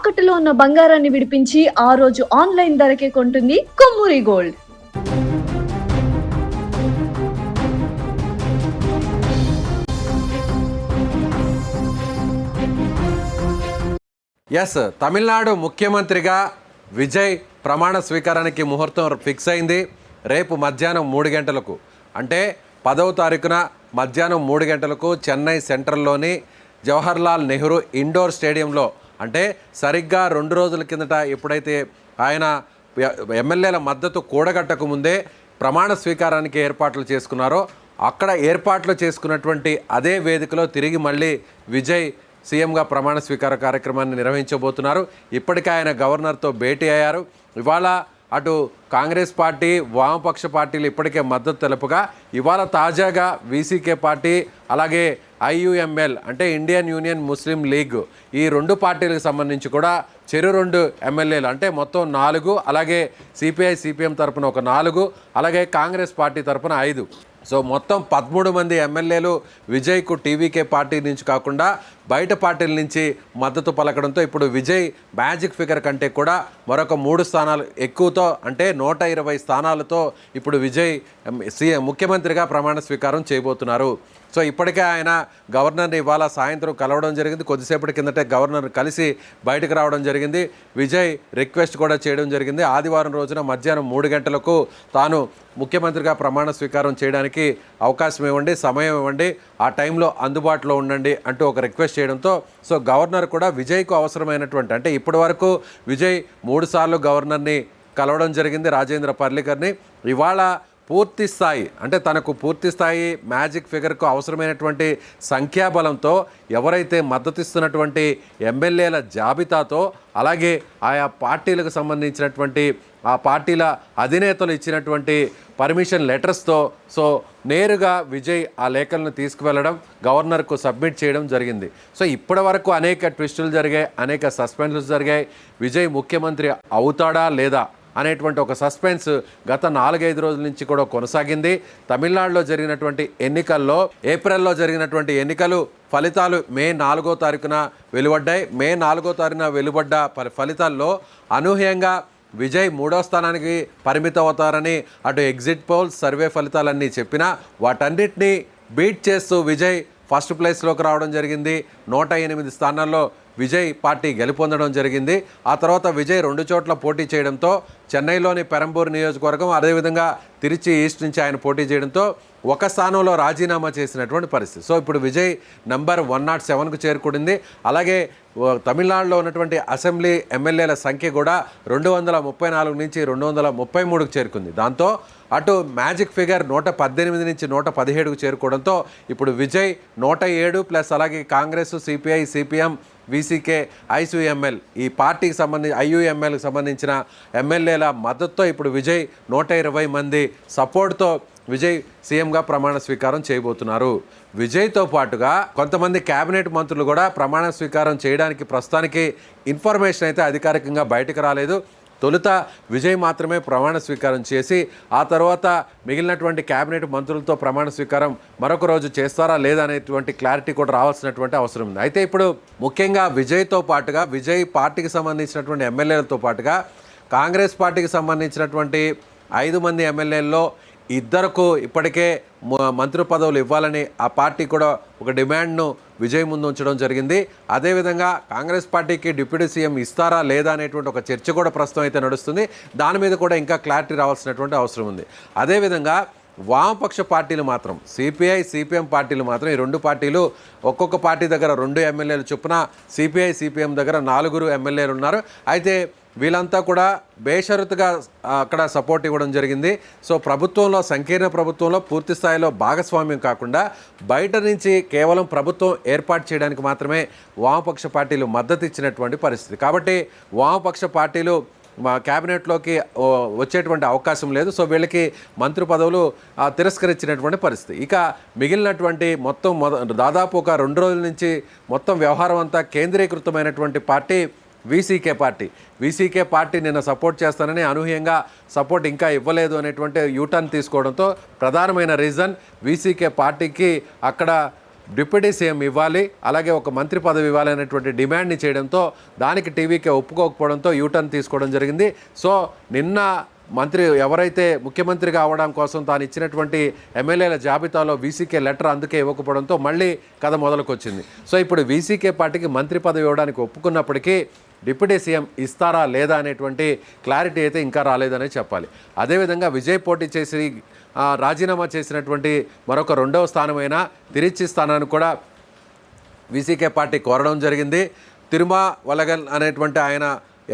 తాకట్టులో ఉన్న బంగారాన్ని విడిపించి ఆ రోజు ఆన్లైన్ ధరకే కొంటుంది కొమ్మూరి గోల్డ్. ఎస్, తమిళనాడు ముఖ్యమంత్రిగా విజయ్ ప్రమాణ స్వీకారానికి ముహూర్తం ఫిక్స్ అయింది. రేపు మధ్యాహ్నం 3 గంటలకు, అంటే 10వ తారీఖున మధ్యాహ్నం 3 గంటలకు చెన్నై సెంట్రల్లోని జవహర్లాల్ నెహ్రూ ఇండోర్ స్టేడియంలో, అంటే సరిగ్గా 2 రోజుల కిందట ఎప్పుడైతే ఆయన ఎమ్మెల్యేల మద్దతు కూడగట్టకు ముందే ప్రమాణ స్వీకారానికి ఏర్పాట్లు చేసుకున్నారో, అక్కడ ఏర్పాట్లు చేసుకున్నటువంటి అదే వేదికలో తిరిగి మళ్ళీ విజయ్ సీఎంగా ప్రమాణ స్వీకార కార్యక్రమాన్ని నిర్వహించబోతున్నారు. ఇప్పటికే ఆయన గవర్నర్తో భేటీ అయ్యారు. ఇవాళ అటు కాంగ్రెస్ పార్టీ, వామపక్ష పార్టీలు ఇప్పటికే మద్దతు తెలుపుగా, ఇవాళ తాజాగా వీసీకే పార్టీ, అలాగే ఐయుఎంఎల్ అంటే ఇండియన్ యూనియన్ ముస్లిం లీగ్, ఈ 2 పార్టీలకు సంబంధించి కూడా చెరు 2 ఎమ్మెల్యేలు, అంటే మొత్తం 4, అలాగే సిపిఐ సిపిఎం తరఫున ఒక 4, అలాగే కాంగ్రెస్ పార్టీ తరఫున 5, సో మొత్తం 13 మంది ఎమ్మెల్యేలు విజయ్కు టీవీకే పార్టీ నుంచి కాకుండా బయట పార్టీల నుంచి మద్దతు పలకడంతో ఇప్పుడు విజయ్ మ్యాజిక్ ఫిగర్ కంటే కూడా మరొక 3 స్థానాలు ఎక్కువతో, అంటే 120 స్థానాలతో ఇప్పుడు విజయ్ ముఖ్యమంత్రిగా ప్రమాణ స్వీకారం చేయబోతున్నారు. సో ఇప్పటికే ఆయన గవర్నర్ని ఇవాళ సాయంత్రం కలవడం జరిగింది. కొద్దిసేపటి కిందటే గవర్నర్ కలిసి బయటకు రావడం జరిగింది. విజయ్ రిక్వెస్ట్ కూడా చేయడం జరిగింది. ఆదివారం రోజున మధ్యాహ్నం 3 గంటలకు తాను ముఖ్యమంత్రిగా ప్రమాణ స్వీకారం చేయడానికి అవకాశం ఇవ్వండి, సమయం ఇవ్వండి, ఆ టైంలో అందుబాటులో ఉండండి అంటూ ఒక రిక్వెస్ట్ చేయడంతో, సో గవర్నర్ కూడా విజయ్కు అవసరమైనటువంటి, అంటే ఇప్పటి వరకు విజయ్ 3 సార్లు గవర్నర్ని కలవడం జరిగింది, రాజేంద్ర పర్లికర్ని. ఇవాళ పూర్తి స్థాయి, అంటే తనకు పూర్తి స్థాయి మ్యాజిక్ ఫిగర్కు అవసరమైనటువంటి సంఖ్యాబలంతో ఎవరైతే మద్దతిస్తున్నటువంటి ఎమ్మెల్యేల జాబితాతో, అలాగే ఆయా పార్టీలకు సంబంధించినటువంటి ఆ పార్టీల అధినేతలు ఇచ్చినటువంటి పర్మిషన్ లెటర్స్తో, సో నేరుగా విజయ్ ఆ లేఖలను తీసుకువెళ్ళడం, గవర్నర్కు సబ్మిట్ చేయడం జరిగింది. సో ఇప్పటి వరకు అనేక ట్విస్టులు జరిగాయి, అనేక సస్పెన్స్లు జరిగాయి. విజయ్ ముఖ్యమంత్రి అవుతాడా లేదా అనేటువంటి ఒక సస్పెన్స్ గత 4-5 రోజుల నుంచి కూడా కొనసాగింది. తమిళనాడులో జరిగినటువంటి ఎన్నికల్లో, ఏప్రిల్లో జరిగినటువంటి ఎన్నికలు ఫలితాలు మే 4వ తారీఖున వెలువడ్డాయి. మే 4వ తారీఖున వెలువడ్డ ఫలితాల్లో అనూహ్యంగా విజయ్ 3వ స్థానానికి పరిమితం అవుతారని అటు ఎగ్జిట్ పోల్స్, సర్వే ఫలితాలన్నీ చెప్పినా వాటన్నిటినీ బీట్ చేస్తూ విజయ్ ఫస్ట్ ప్లేస్లోకి రావడం జరిగింది. 108 స్థానాల్లో విజయ్ పార్టీ గెలుపొందడం జరిగింది. ఆ తర్వాత విజయ్ 2 చోట్ల పోటీ చేయడంతో, చెన్నైలోని పెరంబూర్ నియోజకవర్గం, అదేవిధంగా తిరుచి ఈస్ట్ నుంచి ఆయన పోటీ చేయడంతో ఒక స్థానంలో రాజీనామా చేసినటువంటి పరిస్థితి. సో ఇప్పుడు విజయ్ నంబర్ 107కు చేరుకుంది. అలాగే తమిళనాడులో ఉన్నటువంటి అసెంబ్లీ ఎమ్మెల్యేల సంఖ్య కూడా 234 నుంచి 233కు చేరుకుంది. దాంతో అటు మ్యాజిక్ ఫిగర్ 118 నుంచి 117కు చేరుకోవడంతో ఇప్పుడు విజయ్ 107 ప్లస్ అలాగే Congress, CPI, CPM, VCK, IUML, ఈ పార్టీకి సంబంధించి ఐయుఎంఎల్కి సంబంధించిన ఎమ్మెల్యేల మద్దతుతో ఇప్పుడు విజయ్ 120 మంది సపోర్ట్తో విజయ్ సీఎంగా ప్రమాణ స్వీకారం చేయబోతున్నారు. విజయ్తో పాటుగా కొంతమంది కేబినెట్ మంత్రులు కూడా ప్రమాణ స్వీకారం చేయడానికి ప్రస్తుతానికి ఇన్ఫర్మేషన్ అయితే అధికారికంగా బయటకు రాలేదు. తొలుత విజయ్ మాత్రమే ప్రమాణ స్వీకారం చేసి, ఆ తర్వాత మిగిలినటువంటి కేబినెట్ మంత్రులతో ప్రమాణ స్వీకారం మరొక రోజు చేస్తారా లేదా అనేటువంటి క్లారిటీ కూడా రావాల్సినటువంటి అవసరం ఉంది. అయితే ఇప్పుడు ముఖ్యంగా విజయ్తో పాటుగా, విజయ్ పార్టీకి సంబంధించినటువంటి ఎమ్మెల్యేలతో పాటుగా కాంగ్రెస్ పార్టీకి సంబంధించినటువంటి 5 మంది ఎమ్మెల్యేల్లో 2కు ఇప్పటికే మంత్రి పదవులు ఇవ్వాలని ఆ పార్టీ కూడా ఒక డిమాండ్ను విజయ్ ముందు ఉంచడం జరిగింది. అదేవిధంగా కాంగ్రెస్ పార్టీకి డిప్యూటీ సీఎం ఇస్తారా లేదా అనేటువంటి ఒక చర్చ కూడా ప్రస్తుతం అయితే నడుస్తుంది. దాని మీద కూడా ఇంకా క్లారిటీ రావాల్సినటువంటి అవసరం ఉంది. అదేవిధంగా వామపక్ష పార్టీలు మాత్రం, సిపిఐ, సిపిఎం పార్టీలు మాత్రం, ఈ 2 పార్టీలు ఒక్కొక్క పార్టీ దగ్గర 2 ఎమ్మెల్యేలు చొప్పున, సిపిఐ, సిపిఎం దగ్గర 4 ఎమ్మెల్యేలు ఉన్నారు. అయితే వీళ్ళంతా కూడా బేషరతుగా అక్కడ సపోర్ట్ ఇవ్వడం జరిగింది. సో ప్రభుత్వంలో, సంకీర్ణ ప్రభుత్వంలో పూర్తి స్థాయిలో భాగస్వామ్యం కాకుండా బయట నుంచి కేవలం ప్రభుత్వం ఏర్పాటు చేయడానికి మాత్రమే వామపక్ష పార్టీలు మద్దతు ఇచ్చినటువంటి పరిస్థితి. కాబట్టి వామపక్ష పార్టీలు క్యాబినెట్లోకి వచ్చేటువంటి అవకాశం లేదు. సో వీళ్ళకి మంత్రి పదవులు తిరస్కరించినటువంటి పరిస్థితి. ఇక మిగిలినటువంటి మొత్తం దాదాపు ఒక 2 రోజుల నుంచి మొత్తం వ్యవహారం అంతా కేంద్రీకృతమైనటువంటి పార్టీ వీసీకే పార్టీ నిన్న సపోర్ట్ చేస్తానని అనూహ్యంగా సపోర్ట్ ఇంకా ఇవ్వలేదు అనేటువంటి యూటర్న్ తీసుకోవడంతో ప్రధానమైన రీజన్ వీసీకే పార్టీకి అక్కడ డిప్యూటీ సీఎం ఇవ్వాలి, అలాగే ఒక మంత్రి పదవి ఇవ్వాలి అనేటువంటి డిమాండ్ని చేయడంతో దానికి టీవీకే ఒప్పుకోకపోవడంతో యూటర్న్ తీసుకోవడం జరిగింది. సో నిన్న మంత్రి ఎవరైతే ముఖ్యమంత్రిగా అవడం కోసం తాను ఇచ్చినటువంటి ఎమ్మెల్యేల జాబితాలో వీసీకే లెటర్ అందుకే ఇవ్వకపోవడంతో మళ్ళీ కథ మొదలుకొచ్చింది. సో ఇప్పుడు వీసీకే పార్టీకి మంత్రి పదవి ఇవ్వడానికి ఒప్పుకున్నప్పటికీ డిప్యూటీ సీఎం ఇస్తారా లేదా అనేటువంటి క్లారిటీ అయితే ఇంకా రాలేదనే చెప్పాలి. అదేవిధంగా విజయ్ పోటీ చేసి రాజీనామా చేసినటువంటి మరొక 2వ స్థానమైన తిరుచి స్థానాన్ని కూడా వీసీకే పార్టీ కోరడం జరిగింది. తిరుమావలగల్ అనేటువంటి ఆయన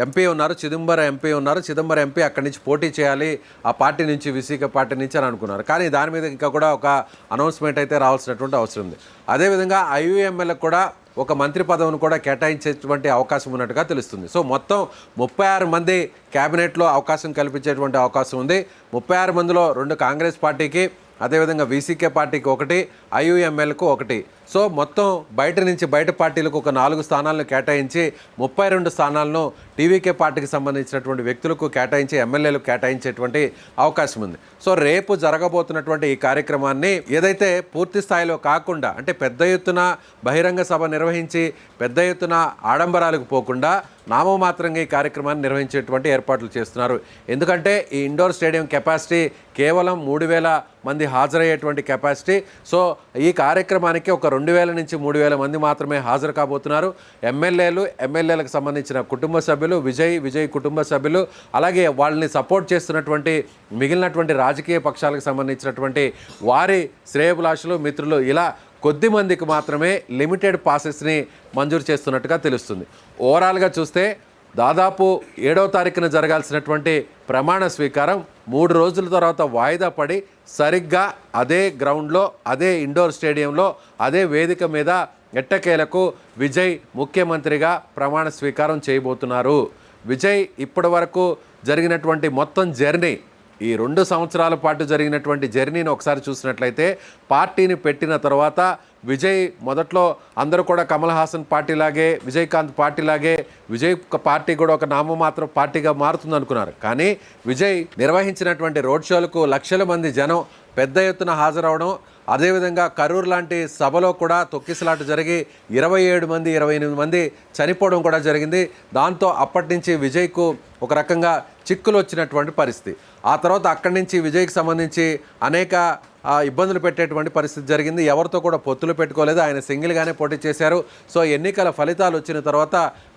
ఎంపీ ఉన్నారు, చిదంబరం ఎంపీ ఉన్నారు. చిదంబరం ఎంపీ అక్కడి నుంచి పోటీ చేయాలి ఆ పార్టీ నుంచి, వీసీకే పార్టీ నుంచి అని అనుకున్నారు. కానీ దాని మీద ఇంకా కూడా ఒక అనౌన్స్మెంట్ అయితే రావాల్సినటువంటి అవసరం ఉంది. అదేవిధంగా ఐయుఎంఎల్కి కూడా ఒక మంత్రి పదవిని కూడా కేటాయించేటువంటి అవకాశం ఉన్నట్టుగా తెలుస్తుంది. సో మొత్తం 36 మంది క్యాబినెట్లో అవకాశం కల్పించేటువంటి అవకాశం ఉంది. 36 మందిలో 2 కాంగ్రెస్ పార్టీకి, అదేవిధంగా వీసీకే పార్టీకి 1, ఐయుఎంఎల్కు 1. సో మొత్తం బయట పార్టీలకు ఒక 4 స్థానాలను కేటాయించి 32 స్థానాలను టీవీకే పార్టీకి సంబంధించినటువంటి వ్యక్తులకు కేటాయించి ఎమ్మెల్యేలకు కేటాయించేటువంటి అవకాశం ఉంది. సో రేపు జరగబోతున్నటువంటి ఈ కార్యక్రమాన్ని ఏదైతే పూర్తి స్థాయిలో కాకుండా, అంటే పెద్ద ఎత్తున బహిరంగ సభ నిర్వహించి పెద్ద ఎత్తున ఆడంబరాలకు పోకుండా నామమాత్రంగా ఈ కార్యక్రమాన్ని నిర్వహించేటువంటి ఏర్పాట్లు చేస్తున్నారు. ఎందుకంటే ఈ ఇండోర్ స్టేడియం కెపాసిటీ కేవలం 3,000 మంది హాజరయ్యేటువంటి కెపాసిటీ. సో ఈ కార్యక్రమానికి ఒక 2,000 నుంచి 3,000 మంది మాత్రమే హాజరు కాబోతున్నారు. ఎమ్మెల్యేలకు సంబంధించిన కుటుంబ సభ్యులు, విజయ్ కుటుంబ సభ్యులు, అలాగే వాళ్ళని సపోర్ట్ చేస్తున్నటువంటి మిగిలినటువంటి రాజకీయ పక్షాలకు సంబంధించినటువంటి వారి శ్రేయోభిలాషులు, మిత్రులు, ఇలా కొద్ది మందికి మాత్రమే లిమిటెడ్ పాసెస్ని మంజూరు చేస్తున్నట్టుగా తెలుస్తుంది. ఓవరాల్గా చూస్తే దాదాపు 7వ తారీఖున జరగాల్సినటువంటి ప్రమాణ స్వీకారం 3 రోజుల తర్వాత వాయిదా పడి సరిగ్గా అదే గ్రౌండ్లో, అదే ఇండోర్ స్టేడియంలో, అదే వేదిక మీద ఎట్టకేలకు విజయ్ ముఖ్యమంత్రిగా ప్రమాణ స్వీకారం చేయబోతున్నారు. విజయ్ ఇప్పటి వరకు జరిగినటువంటి మొత్తం జర్నీ, ఈ 2 సంవత్సరాల పాటు జరిగినటువంటి జర్నీని ఒకసారి చూసినట్లయితే పార్టీని పెట్టిన తర్వాత విజయ్ మొదట్లో అందరూ కూడా కమల్ హాసన్ పార్టీలాగే, విజయకాంత్ పార్టీలాగే విజయ్ పార్టీ కూడా ఒక నామమాత్ర పార్టీగా మారుతుంది అనుకున్నారు. కానీ విజయ్ నిర్వహించినటువంటి రోడ్ షోలకు లక్షల మంది జనం పెద్ద ఎత్తున హాజరవడం, అదేవిధంగా కరూర్ లాంటి సభలో కూడా తొక్కిసలాట జరిగి 28 మంది చనిపోవడం కూడా జరిగింది. దాంతో అప్పటి నుంచి విజయ్కు ఒక రకంగా చిక్కులు వచ్చినటువంటి పరిస్థితి. ఆ తర్వాత అక్కడి నుంచి విజయ్కి సంబంధించి అనేక ఇబ్బందులు పెట్టేటువంటి పరిస్థితి జరిగింది. ఎవరితో కూడా పొత్తులు పెట్టుకోలేదు, ఆయన సింగిల్గానే పోటీ చేశారు. సో ఎన్నికల ఫలితాలు వచ్చిన తర్వాత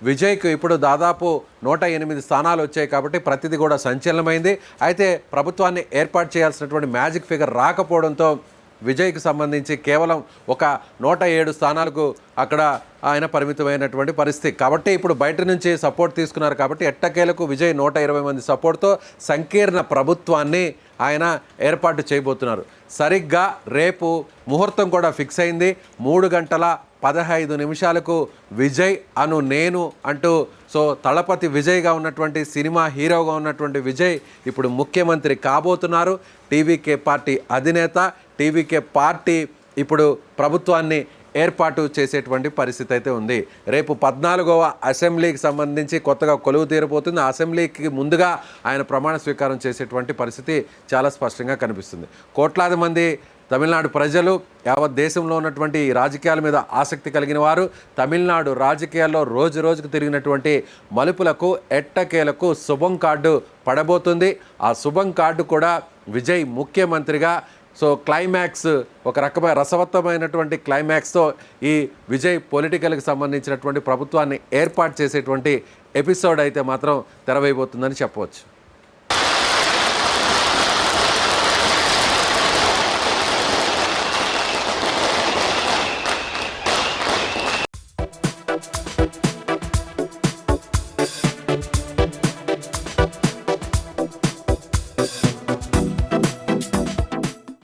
విజయ్కు ఇప్పుడు దాదాపు 108 స్థానాలు వచ్చాయి కాబట్టి ప్రతిదీ కూడా సంచలనమైంది. అయితే ప్రభుత్వాన్ని ఏర్పాటు చేయాల్సినటువంటి మ్యాజిక్ ఫిగర్ రాకపోవడంతో విజయ్కి సంబంధించి కేవలం ఒక 107 స్థానాలకు అక్కడ ఆయన పరిమితమైనటువంటి పరిస్థితి. కాబట్టి ఇప్పుడు బయట నుంచి సపోర్ట్ తీసుకున్నారు కాబట్టి ఎట్టకేలకు విజయ్ 120 మంది సపోర్ట్తో సంకీర్ణ ప్రభుత్వాన్ని ఆయన ఏర్పాటు చేయబోతున్నారు. సరిగ్గా రేపు ముహూర్తం కూడా ఫిక్స్ అయింది. 3:15 విజయ్ అను నేను అంటూ, సో తలపతి విజయ్గా ఉన్నటువంటి, సినిమా హీరోగా ఉన్నటువంటి విజయ్ ఇప్పుడు ముఖ్యమంత్రి కాబోతున్నారు. టీవీకే పార్టీ అధినేత, టీవీకే పార్టీ ఇప్పుడు ప్రభుత్వాన్ని ఏర్పాటు చేసేటువంటి పరిస్థితి అయితే ఉంది. రేపు 14వ అసెంబ్లీకి సంబంధించి కొత్తగా కొలువు తీరబోతుంది. ఆ అసెంబ్లీకి ముందుగా ఆయన ప్రమాణ స్వీకారం చేసేటువంటి పరిస్థితి చాలా స్పష్టంగా కనిపిస్తుంది. కోట్లాది మంది తమిళనాడు ప్రజలు, యావత్ దేశంలో ఉన్నటువంటి రాజకీయాల మీద ఆసక్తి కలిగిన వారు తమిళనాడు రాజకీయాల్లో రోజు రోజుకు తిరిగినటువంటి మలుపులకు ఎట్టకేలకు శుభం కార్డు పడబోతుంది. ఆ శుభం కార్డు కూడా విజయ్ ముఖ్యమంత్రిగా, సో క్లైమాక్స్, ఒక రకమైన రసవత్తమైనటువంటి క్లైమాక్స్తో ఈ విజయ్ పొలిటికల్కి సంబంధించినటువంటి ప్రభుత్వాన్ని ఏర్పాటు చేసేటువంటి ఎపిసోడ్ అయితే మాత్రం తెరవేయబోతుందని చెప్పవచ్చు.